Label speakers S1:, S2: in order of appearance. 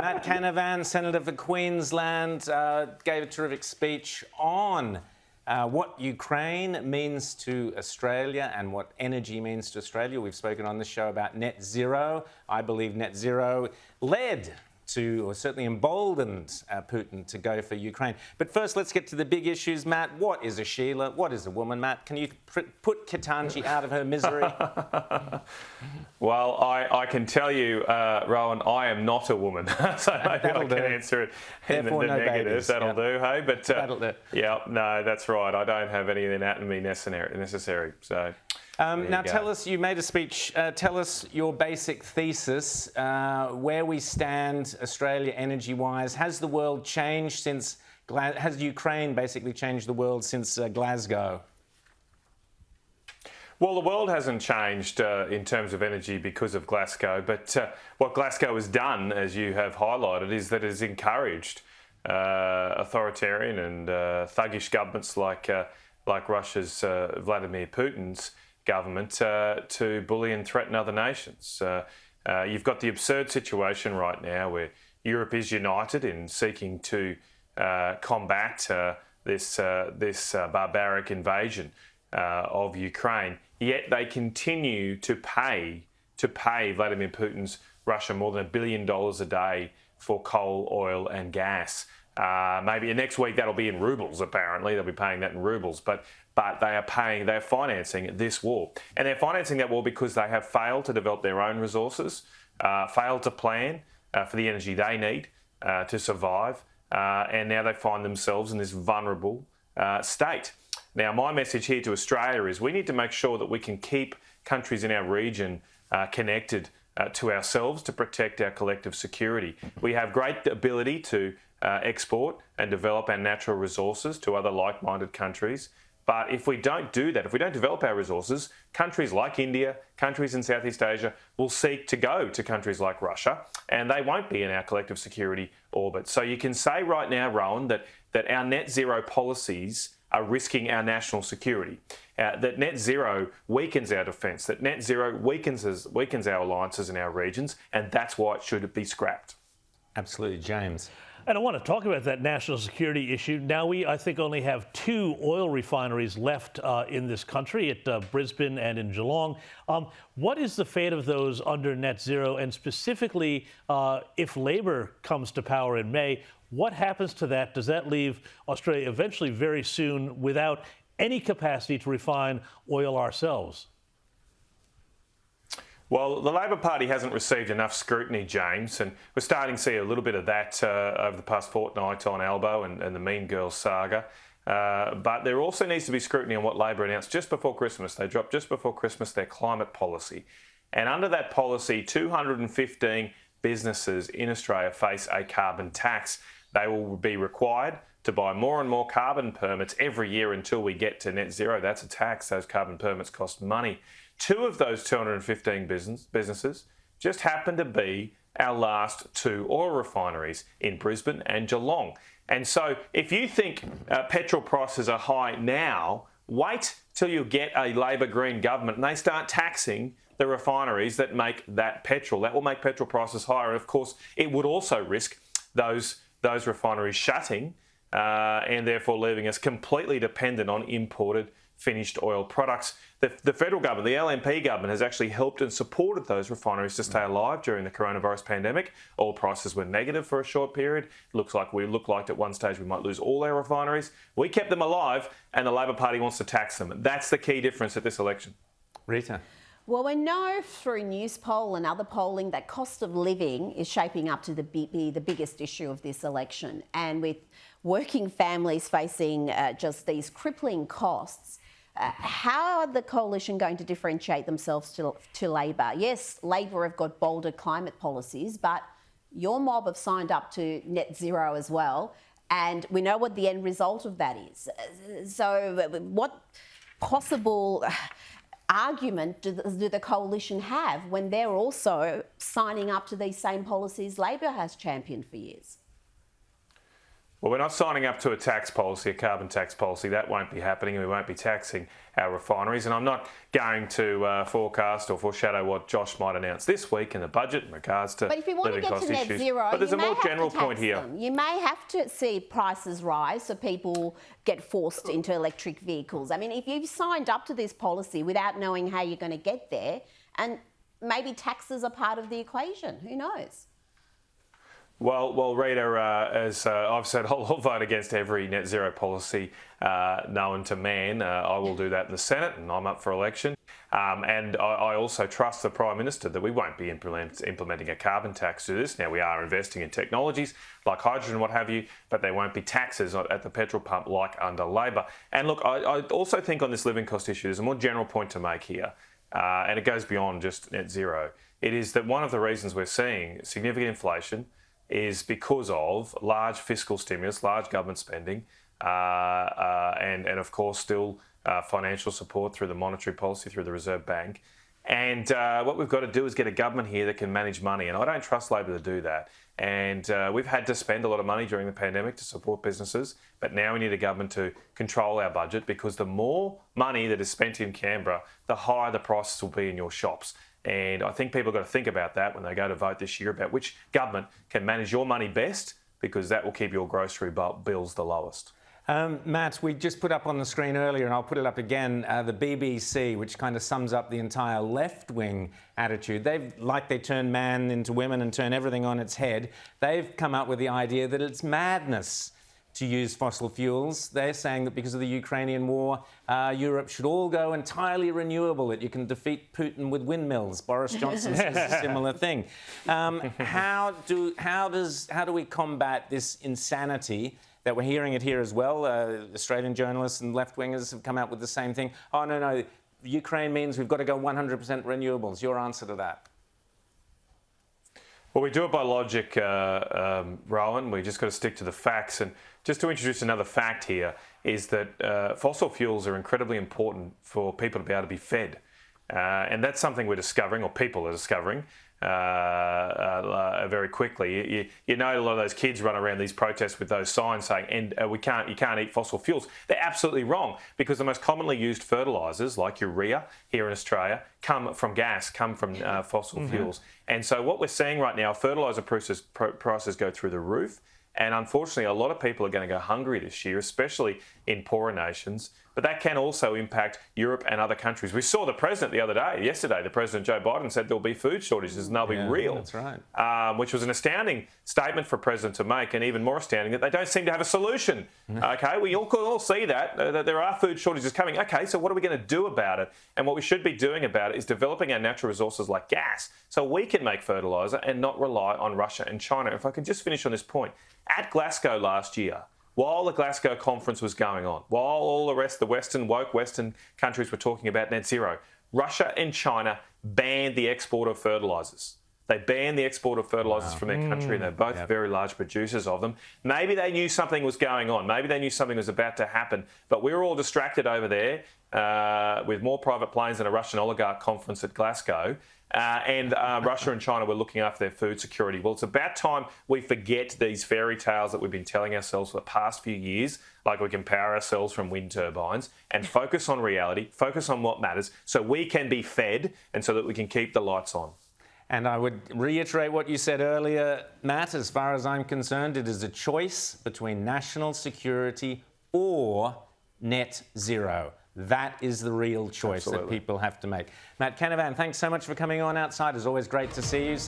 S1: Matt Canavan, Senator for Queensland, gave a terrific speech on what Ukraine means to Australia and what energy means to Australia. We've spoken on this show about net zero. I believe net zero led to, or certainly emboldened Putin to go for Ukraine. But first, let's get to the big issues, Matt. What is a Sheila? What is a woman, Matt? Can you put Ketanji out of her misery?
S2: Well, I can tell you, Rowan, I am not a woman, so maybe I can answer it in the negative.
S1: Babies.
S2: That'll do, hey? But
S1: that'll do.
S2: Yeah, no, that's right. I don't have any anatomy necessary. So.
S1: Now tell us, you made a speech, tell us your basic thesis, where we stand, Australia energy-wise. Has the world changed since, has Ukraine basically changed the world since Glasgow?
S2: Well, the world hasn't changed in terms of energy because of Glasgow, but what Glasgow has done, as you have highlighted, is that it has encouraged authoritarian and thuggish governments like Russia's Vladimir Putin's government to bully and threaten other nations. You've got the absurd situation right now where Europe is united in seeking to combat this barbaric invasion of Ukraine, yet they continue to pay Vladimir Putin's Russia more than $1 billion a day for coal, oil and gas. Maybe next week that'll be in rubles, apparently. They'll be paying that in rubles. But they're financing this war. And they're financing that war because they have failed to develop their own resources, failed to plan for the energy they need to survive. And now they find themselves in this vulnerable state. Now, my message here to Australia is we need to make sure that we can keep countries in our region connected to ourselves to protect our collective security. We have great ability to export and develop our natural resources to other like-minded countries. But if we don't do that, if we don't develop our resources, countries like India, countries in Southeast Asia will seek to go to countries like Russia, and they won't be in our collective security orbit. So you can say right now, Rowan, that our net zero policies are risking our national security, that net zero weakens our defence, that net zero weakens our alliances in our regions, and that's why it should be scrapped.
S1: Absolutely, James.
S3: And I want to talk about that national security issue. Now we, I think, only have 2 oil refineries left in this country, at Brisbane and in Geelong. What is the fate of those under net zero? And specifically, if Labor comes to power in May, what happens to that? Does that leave Australia eventually very soon without any capacity to refine oil ourselves?
S2: Well, the Labor Party hasn't received enough scrutiny, James, and we're starting to see a little bit of that over the past fortnight on Albo and the Mean Girls saga. But there also needs to be scrutiny on what Labor announced just before Christmas. They dropped just before Christmas their climate policy. And under that policy, 215 businesses in Australia face a carbon tax. They will be required to buy more and more carbon permits every year until we get to net zero. That's a tax. Those carbon permits cost money. 2 of those 215 businesses just happen to be our last 2 oil refineries in Brisbane and Geelong. And so if you think petrol prices are high now, wait till you get a Labor Green government and they start taxing the refineries that make that petrol. That will make petrol prices higher. And of course, it would also risk those refineries shutting and therefore leaving us completely dependent on imported finished oil products. The federal government, the LNP government, has actually helped and supported those refineries to stay alive during the coronavirus pandemic. Oil prices were negative for a short period. It looked like at one stage we might lose all our refineries. We kept them alive, and the Labor Party wants to tax them. That's the key difference at this election.
S1: Rita.
S4: Well, we know through Newspoll and other polling that cost of living is shaping up to be the biggest issue of this election. And with working families facing just these crippling costs, how are the coalition going to differentiate themselves to Labor? Yes, Labor have got bolder climate policies, but your mob have signed up to net zero as well, and we know what the end result of that is. So what possible argument do the coalition have when they're also signing up to these same policies Labor has championed for years?
S2: Well, we're not signing up to a tax policy, a carbon tax policy. That won't be happening, and we won't be taxing our refineries. And I'm not going to forecast or foreshadow what Josh might announce this week in the budget in regards to
S4: But if you want to
S2: living
S4: get
S2: cost
S4: to net
S2: issues.
S4: zero,
S2: But there's
S4: you
S2: a
S4: may
S2: more
S4: have
S2: general
S4: to tax
S2: point here.
S4: them. You may have to see prices rise so people get forced into electric vehicles. I mean, if you've signed up to this policy without knowing how you're going to get there, and maybe taxes are part of the equation, who knows?
S2: Well, Rita, as I've said, I'll vote against every net zero policy known to man. I will do that in the Senate, and I'm up for election. And I also trust the Prime Minister that we won't be implementing a carbon tax to this. Now, we are investing in technologies like hydrogen and what have you, but there won't be taxes at the petrol pump like under Labor. And look, I also think on this living cost issue, there's a more general point to make here, and it goes beyond just net zero. It is that one of the reasons we're seeing significant inflation is because of large fiscal stimulus, large government spending, and of course still financial support through the monetary policy, through the Reserve Bank. And what we've got to do is get a government here that can manage money. And I don't trust Labor to do that. And we've had to spend a lot of money during the pandemic to support businesses. But now we need a government to control our budget, because the more money that is spent in Canberra, the higher the prices will be in your shops. And I think people have got to think about that when they go to vote this year, about which government can manage your money best, because that will keep your grocery bills the lowest.
S1: Matt, we just put up on the screen earlier, and I'll put it up again, the BBC, which kind of sums up the entire left-wing attitude. They turn man into women and turn everything on its head. They've come up with the idea that it's madness to use fossil fuels. They're saying that because of the Ukrainian war, Europe should all go entirely renewable, that you can defeat Putin with windmills. Boris Johnson says a similar thing. How do we combat this insanity that we're hearing it here as well? Australian journalists and left-wingers have come out with the same thing. Oh, no, Ukraine means we've got to go 100% renewables. Your answer to that?
S2: Well, we do it by logic, Rowan. We just got to stick to the facts. And just to introduce another fact here is that fossil fuels are incredibly important for people to be able to be fed. And that's something we're discovering, or people are discovering, very quickly. You know, a lot of those kids run around these protests with those signs saying, "And you can't eat fossil fuels." They're absolutely wrong, because the most commonly used fertilisers, like urea here in Australia, come from gas, come from fossil fuels. And so what we're seeing right now, fertiliser prices go through the roof. And unfortunately, a lot of people are going to go hungry this year, especially in poorer nations. But that can also impact Europe and other countries. We saw the president yesterday, the President Joe Biden said there'll be food shortages and they'll be real.
S1: That's right.
S2: Which was an astounding statement for a president to make, and even more astounding that they don't seem to have a solution. Okay, we all see that there are food shortages coming. Okay, so what are we going to do about it? And what we should be doing about it is developing our natural resources like gas, so we can make fertiliser and not rely on Russia and China. If I can just finish on this point, at Glasgow last year, while the Glasgow conference was going on, while all the rest, the woke Western countries were talking about net zero, Russia and China banned the export of fertilisers. They banned the export of fertilisers from their country, and they're both very large producers of them. Maybe they knew something was going on. Maybe they knew something was about to happen. But we were all distracted over there with more private planes than a Russian oligarch conference at Glasgow. And Russia and China were looking after their food security. Well, it's about time we forget these fairy tales that we've been telling ourselves for the past few years, like we can power ourselves from wind turbines, and focus on reality, focus on what matters, so we can be fed and so that we can keep the lights on.
S1: And I would reiterate what you said earlier, Matt. As far as I'm concerned, it is a choice between national security or net zero. That is the real choice that people have to make. Matt Canavan, thanks so much for coming on Outside. It's always great to see you.